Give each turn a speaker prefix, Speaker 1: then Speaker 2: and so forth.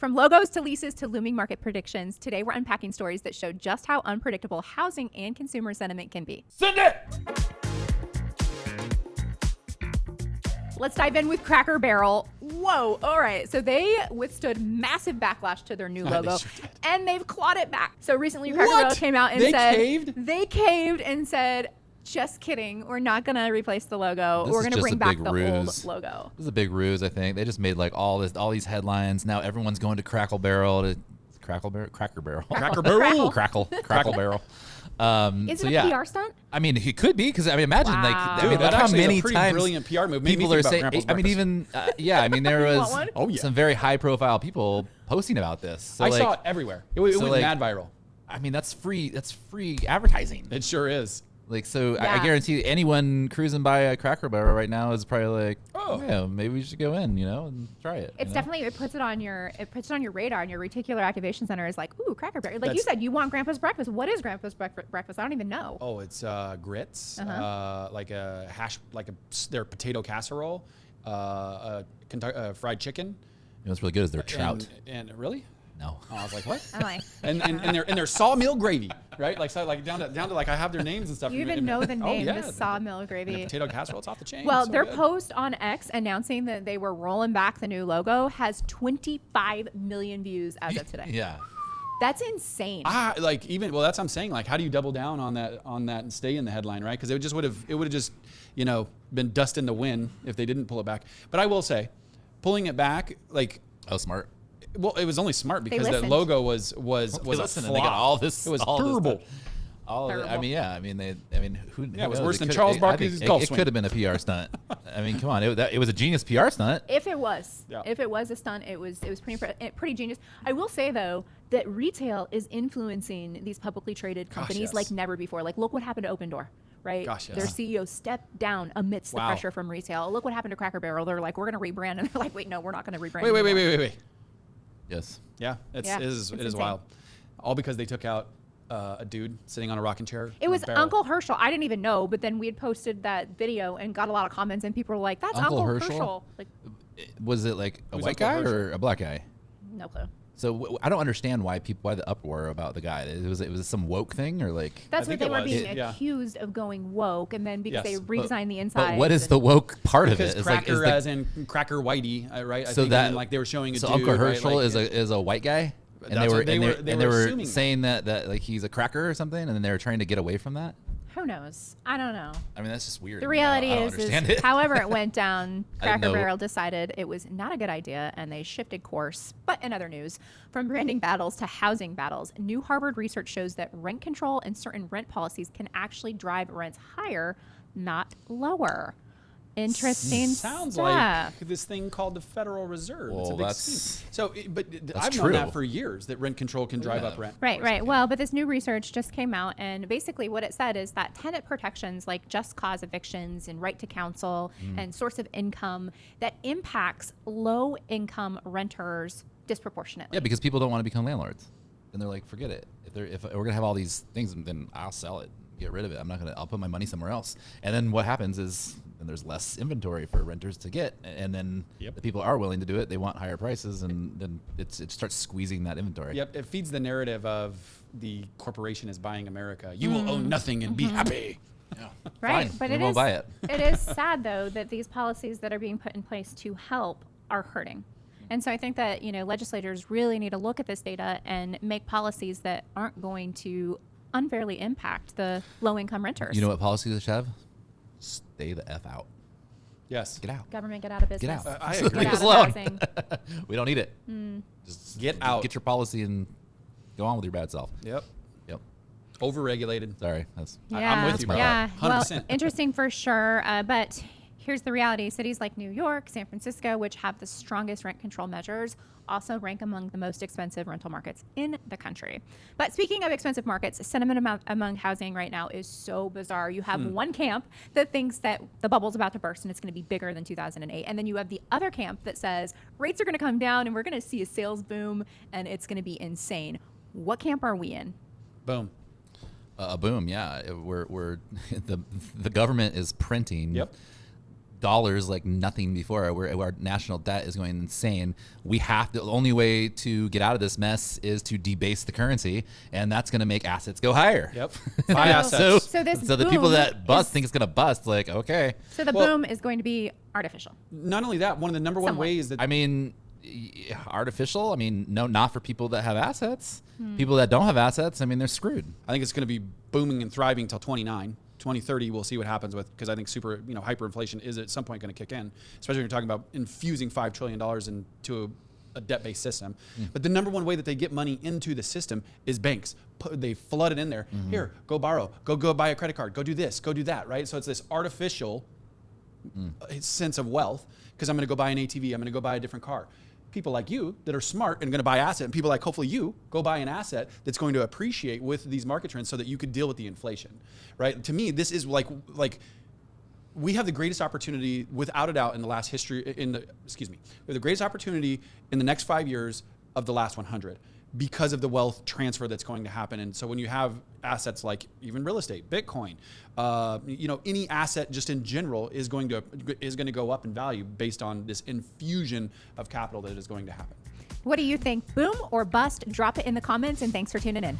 Speaker 1: From logos to leases to looming market predictions, today we're unpacking stories that show just how unpredictable housing and consumer sentiment can be.
Speaker 2: Send it!
Speaker 1: Let's dive in with Cracker Barrel. Whoa. All right. So they withstood massive backlash to their new logo, and they've clawed it back. So recently Cracker Barrel came out and they caved and said, just kidding. We're not going to replace the logo. We're going to bring back the old logo.
Speaker 2: This is a big ruse, I think. They just made like all these headlines. Now everyone's going to Cracker Barrel. Cracker Barrel. Crackle Barrel.
Speaker 1: Is it a PR stunt?
Speaker 2: I mean, it could be because I mean, imagine like
Speaker 3: Dude,
Speaker 2: look how many times
Speaker 3: brilliant PR move.
Speaker 2: people are saying. I mean, even I mean, there was some very high-profile people posting about this. So,
Speaker 3: I saw it everywhere. It went
Speaker 2: like,
Speaker 3: mad viral.
Speaker 2: I mean, that's free. That's free advertising.
Speaker 3: It sure is.
Speaker 2: Like, so I guarantee anyone cruising by a Cracker Barrel right now is probably like, oh yeah, maybe we should go in, and try it.
Speaker 1: It's definitely, it puts it on your radar, and your reticular activation center is like, ooh, Cracker Barrel. Like you said, you want Grandpa's breakfast. What is Grandpa's breakfast? I don't even know.
Speaker 3: Oh, it's grits, like a hash, like their potato casserole, fried chicken.
Speaker 2: You know what's really good is their trout.
Speaker 3: And really?
Speaker 2: No.
Speaker 3: Oh, I was like, what?
Speaker 1: I'm like,
Speaker 3: and their sawmill gravy, right? Like down to like I have their names and stuff.
Speaker 1: You even know the name, the sawmill gravy.
Speaker 3: And the potato casserole, it's off the chain.
Speaker 1: Well, their post on X announcing that they were rolling back the new logo has 25 million views as of today.
Speaker 2: Yeah.
Speaker 1: That's insane.
Speaker 3: That's what I'm saying. Like, how do you double down on that and stay in the headline, right? Because it would have just, been dust in the wind if they didn't pull it back. But I will say, pulling it back, like,
Speaker 2: oh, smart.
Speaker 3: Well, it was only smart because that logo was a flop.
Speaker 2: They got all this.
Speaker 3: It was
Speaker 2: terrible.
Speaker 1: Terrible.
Speaker 2: Who?
Speaker 3: Yeah, it was worse than Charles Barkley's golf swing.
Speaker 2: It could have been a PR stunt. I mean, come on, it was a genius PR stunt.
Speaker 1: If it was a stunt, it was pretty genius. I will say though that retail is influencing these publicly traded companies like never before. Like, look what happened to Open Door. Right?
Speaker 3: Gosh, yes.
Speaker 1: Their CEO stepped down amidst the pressure from retail. Look what happened to Cracker Barrel. They're like, we're going to rebrand, and they're like, wait, no, we're not going to rebrand.
Speaker 3: Wait.
Speaker 2: Yes.
Speaker 3: Yeah, it is wild. All because they took out a dude sitting on a rocking chair.
Speaker 1: It was Uncle Herschel. I didn't even know, but then we had posted that video and got a lot of comments, and people were like, "That's Uncle Herschel." Like,
Speaker 2: was it like a white guy or a black guy?
Speaker 1: No clue.
Speaker 2: So I don't understand why the uproar about the guy. It was some woke thing or like.
Speaker 1: That's what they were being accused of going woke, and then because they redesigned the inside.
Speaker 2: But what is the woke part of it?
Speaker 3: Because Cracker, as in Cracker Whitey, right?
Speaker 2: So
Speaker 3: like they were showing a dude.
Speaker 2: So Uncle Herschel
Speaker 3: right?
Speaker 2: is a white guy, and they were saying that like he's a cracker or something, and then they were trying to get away from that.
Speaker 1: Who knows? I don't know.
Speaker 2: I mean, that's just weird.
Speaker 1: The reality is however it went down, Cracker Barrel decided it was not a good idea, and they shifted course. But in other news, from branding battles to housing battles, new Harvard research shows that rent control and certain rent policies can actually drive rents higher, not lower. Interesting
Speaker 3: Sounds
Speaker 1: stuff.
Speaker 3: like this thing called the Federal Reserve.
Speaker 2: Well,
Speaker 3: it's a big scheme. So, but I've known that for years, that rent control can drive up rent.
Speaker 1: Right. Well, but this new research just came out, and basically what it said is that tenant protections like just cause evictions and right to counsel and source of income that impacts low-income renters disproportionately.
Speaker 2: Yeah, because people don't want to become landlords. And they're like, forget it. If we're going to have all these things, then I'll sell it. Get rid of it. I'll put my money somewhere else. And then what happens is then there's less inventory for renters to get. And then the people are willing to do it. They want higher prices, and then it starts squeezing that inventory.
Speaker 3: Yep. It feeds the narrative of the corporation is buying America. You will own nothing and be happy.
Speaker 2: Yeah.
Speaker 1: Right.
Speaker 2: Fine.
Speaker 1: But
Speaker 2: We won't buy it.
Speaker 1: It is sad though that these policies that are being put in place to help are hurting. And so I think that, legislators really need to look at this data and make policies that aren't going to unfairly impact the low-income renters.
Speaker 2: You know what policies they should have? Stay the F out.
Speaker 3: Yes.
Speaker 2: Get out.
Speaker 1: Government, get out of business.
Speaker 2: Get out.
Speaker 3: I agree.
Speaker 1: Get out of
Speaker 2: alone.
Speaker 1: housing.
Speaker 2: We don't need it. Just
Speaker 3: get out.
Speaker 2: Get your policy and go on with your bad self.
Speaker 3: Yep.
Speaker 2: Yep.
Speaker 3: Overregulated.
Speaker 2: Sorry.
Speaker 3: I'm with you, bro.
Speaker 1: Yeah.
Speaker 3: 100%.
Speaker 1: Well, interesting for sure. But here's the reality. Cities like New York, San Francisco, which have the strongest rent control measures, also rank among the most expensive rental markets in the country. But speaking of expensive markets, sentiment among housing right now is so bizarre. You have one camp that thinks that the bubble's about to burst and it's going to be bigger than 2008. And then you have the other camp that says rates are going to come down and we're going to see a sales boom and it's going to be insane. What camp are we in?
Speaker 3: Boom.
Speaker 2: A boom, yeah. We're the government is printing dollars like nothing before. Our national debt is going insane. The only way to get out of this mess is to debase the currency, and that's going to make assets go higher.
Speaker 3: Yep. Buy assets.
Speaker 1: So
Speaker 2: the people that bust think it's going to bust. Like, okay.
Speaker 1: So the boom is going to be artificial.
Speaker 3: Not only that, one of the number one ways that
Speaker 2: Artificial. I mean, no, not for people that have assets. People that don't have assets, I mean, they're screwed.
Speaker 3: I think it's going to be booming and thriving until 2030, we'll see what happens with, because I think hyperinflation is at some point going to kick in, especially when you're talking about infusing $5 trillion into a debt-based system. But the number one way that they get money into the system is banks. They flood it in there. Here, go borrow, go buy a credit card, go do this, go do that, right? So it's this artificial sense of wealth, because I'm going to go buy an ATV, I'm going to go buy a different car. People like you that are smart and going to buy asset, and people like hopefully you go buy an asset that's going to appreciate with these market trends so that you could deal with the inflation, right? To me, this is like we have the greatest opportunity without a doubt in the last history we have the greatest opportunity in the next 5 years of the last 100 because of the wealth transfer that's going to happen. And so when you have assets like even real estate, Bitcoin, any asset just in general is going to go up in value based on this infusion of capital that is going to happen.
Speaker 1: What do you think? Boom or bust? Drop it in the comments, and thanks for tuning in.